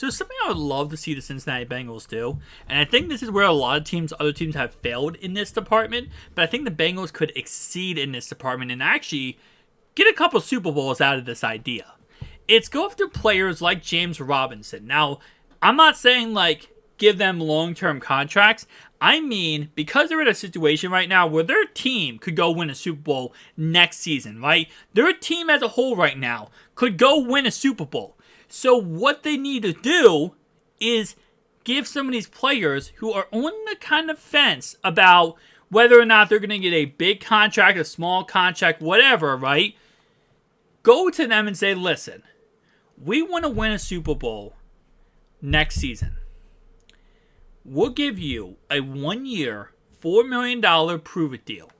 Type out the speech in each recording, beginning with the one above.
So something I would love to see the Cincinnati Bengals do, and I think this is where a lot of other teams have failed in this department, but I think the Bengals could exceed in this department and actually get a couple Super Bowls out of this idea. It's go after players like James Robinson. Now, I'm not saying give them long-term contracts. I mean, because they're in a situation right now where their team could go win a Super Bowl next season, right? Their team as a whole right now could go win a Super Bowl. So what they need to do is give some of these players who are on the kind of fence about whether or not they're going to get a big contract, a small contract, whatever, right? Go to them and say, listen, we want to win a Super Bowl next season. We'll give you a 1-year, $4 million prove-it deal,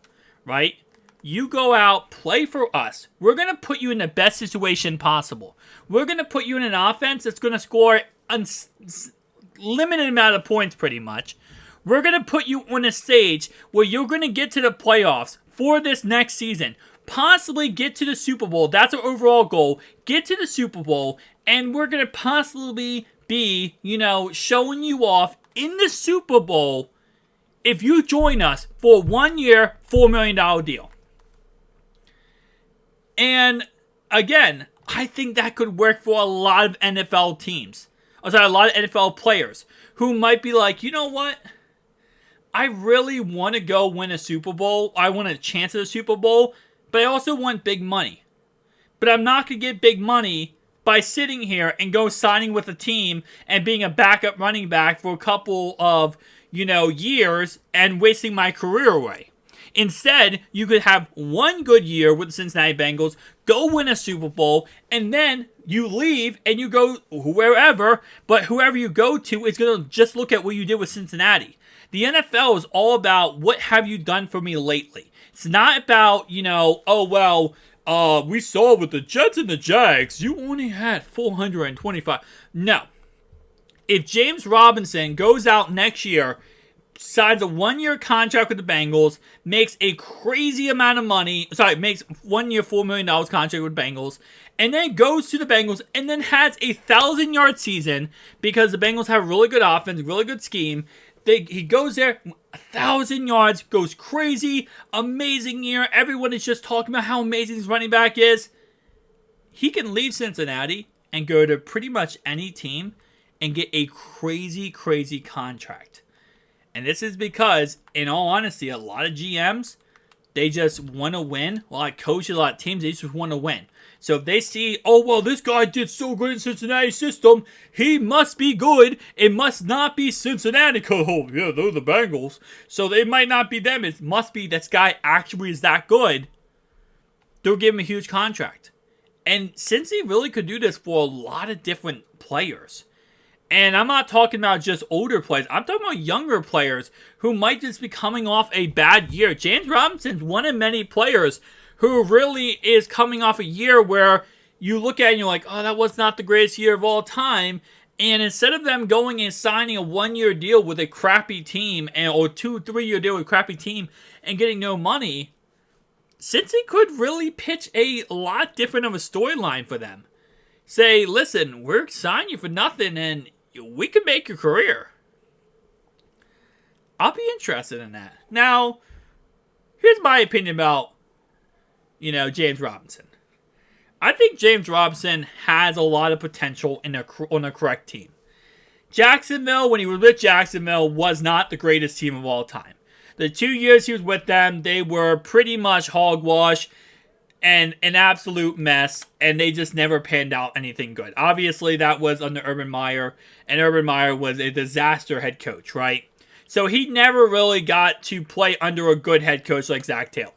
right? You go out, play for us. We're going to put you in the best situation possible. We're going to put you in an offense that's going to score a limited amount of points pretty much. We're going to put you on a stage where you're going to get to the playoffs for this next season. Possibly get to the Super Bowl. That's our overall goal. Get to the Super Bowl. And we're going to possibly be, showing you off in the Super Bowl if you join us for a 1-year, $4 million deal. And again, I think that could work for a lot of NFL teams. A lot of NFL players who might be like, you know what? I really want to go win a Super Bowl. I want a chance at a Super Bowl, but I also want big money. But I'm not going to get big money by sitting here and go signing with a team and being a backup running back for a couple of, years and wasting my career away. Instead, you could have one good year with the Cincinnati Bengals, go win a Super Bowl, and then you leave and you go wherever, but whoever you go to is going to just look at what you did with Cincinnati. The NFL is all about what have you done for me lately. It's not about, we saw with the Jets and the Jags, you only had 425. No. If James Robinson goes out next year, signs a 1-year contract with the Bengals, makes a crazy amount of money, makes 1-year, $4 million contract with the Bengals, and then goes to the Bengals and then has a 1,000-yard season because the Bengals have really good offense, really good scheme. He goes there, 1,000 yards, goes crazy, amazing year. Everyone is just talking about how amazing his running back is. He can leave Cincinnati and go to pretty much any team and get a crazy, crazy contract. And this is because, in all honesty, a lot of GMs, they just want to win. A lot of coaches, a lot of teams, they just want to win. So if they see, this guy did so good in Cincinnati's system, he must be good. It must not be Cincinnati. They're the Bengals. So it might not be them. It must be this guy actually is that good. They'll give him a huge contract. And Cincy really could do this for a lot of different players. And I'm not talking about just older players. I'm talking about younger players who might just be coming off a bad year. James Robinson's one of many players who really is coming off a year where you look at it and you're like, that was not the greatest year of all time. And instead of them going and signing a 1-year deal with a crappy team or 2-3-year deal with a crappy team and getting no money, Cincy could really pitch a lot different of a storyline for them. Say, listen, we're signing you for nothing and we can make your career. I'll be interested in that. Now, here's my opinion about, James Robinson. I think James Robinson has a lot of potential on a correct team. Jacksonville, when he was with Jacksonville, was not the greatest team of all time. The 2 years he was with them, they were pretty much hogwash and an absolute mess, and they just never panned out anything good. Obviously, that was under Urban Meyer, and Urban Meyer was a disaster head coach, right? So he never really got to play under a good head coach like Zach Taylor.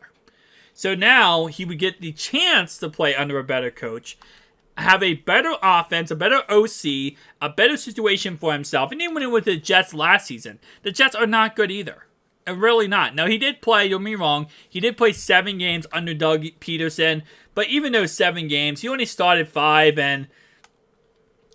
So now he would get the chance to play under a better coach, have a better offense, a better OC, a better situation for himself. And even when he was with the Jets last season, the Jets are not good either. Really not. Now, he did play, don't get me wrong, he did play 7 games under Doug Peterson, but even those 7 games, he only started 5, and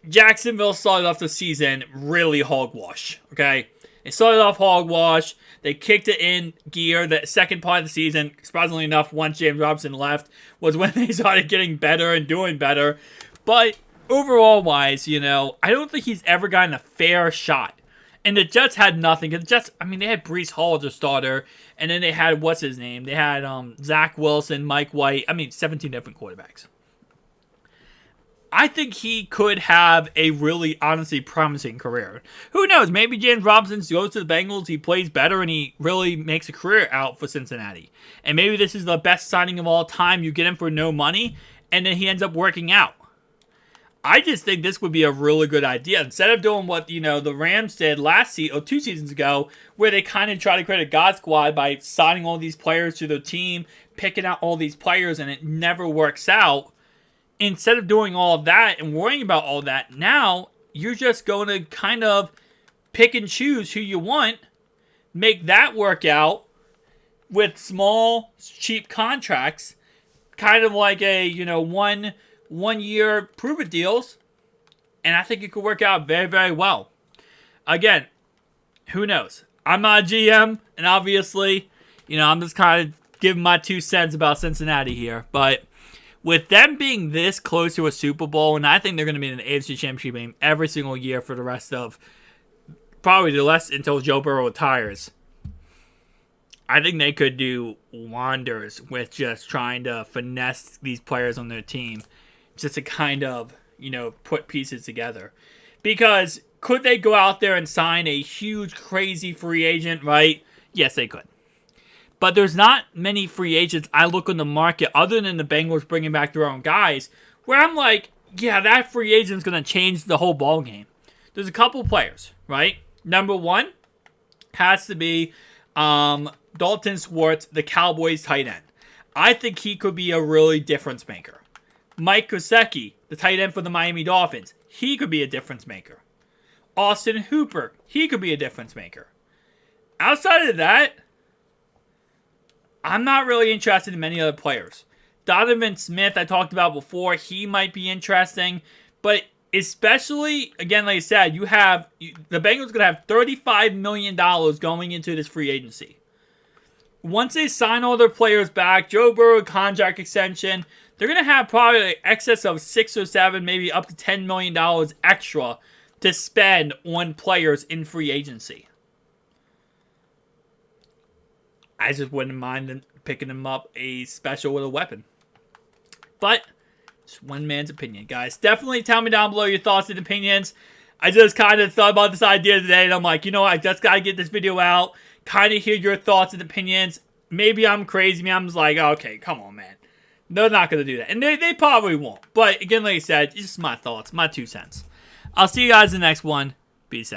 Jacksonville started off the season really hogwash, okay? They started off hogwash, they kicked it in gear. The second part of the season, surprisingly enough, once James Robinson left, was when they started getting better and doing better. But overall wise, I don't think he's ever gotten a fair shot. And the Jets had nothing. The Jets, they had Breece Hall as a starter, and then they had, what's his name? They had Zach Wilson, Mike White. 17 different quarterbacks. I think he could have a really, honestly, promising career. Who knows? Maybe James Robinson goes to the Bengals, he plays better, and he really makes a career out for Cincinnati. And maybe this is the best signing of all time. You get him for no money, and then he ends up working out. I just think this would be a really good idea. Instead of doing what, the Rams did last season, or 2 seasons ago, where they kind of try to create a God squad by signing all these players to their team, picking out all these players, and it never works out. Instead of doing all of that and worrying about all that, now you're just going to kind of pick and choose who you want, make that work out with small, cheap contracts, kind of like a, one year prove-it deals, and I think it could work out very, very well. Again, who knows? I'm not a GM, and obviously, I'm just kind of giving my 2 cents about Cincinnati here, but with them being this close to a Super Bowl, and I think they're going to be in the AFC Championship game every single year for the rest of, probably the rest until Joe Burrow retires, I think they could do wonders with just trying to finesse these players on their team, just to kind of, put pieces together. Because could they go out there and sign a huge, crazy free agent, right? Yes, they could. But there's not many free agents I look on the market other than the Bengals bringing back their own guys where I'm like, yeah, that free agent's going to change the whole ball game. There's a couple players, right? Number one has to be Dalton Schwartz, the Cowboys tight end. I think he could be a really difference maker. Mike Gesicki, the tight end for the Miami Dolphins, he could be a difference maker. Austin Hooper, he could be a difference maker. Outside of that, I'm not really interested in many other players. Donovan Smith, I talked about before, he might be interesting, but especially, again, like I said, the Bengals are going to have $35 million going into this free agency. Once they sign all their players back, Joe Burrow contract extension, they're going to have probably excess of 6 or 7, maybe up to $10 million extra to spend on players in free agency. I just wouldn't mind picking them up a special with a weapon. But it's one man's opinion, guys. Definitely tell me down below your thoughts and opinions. I just kind of thought about this idea today, and I'm like, I just got to get this video out, kind of hear your thoughts and opinions. Maybe I'm crazy. Maybe I'm just like, okay, come on, man. They're not going to do that. And they probably won't. But again, like I said, it's just my thoughts, my 2 cents. I'll see you guys in the next one. Peace out.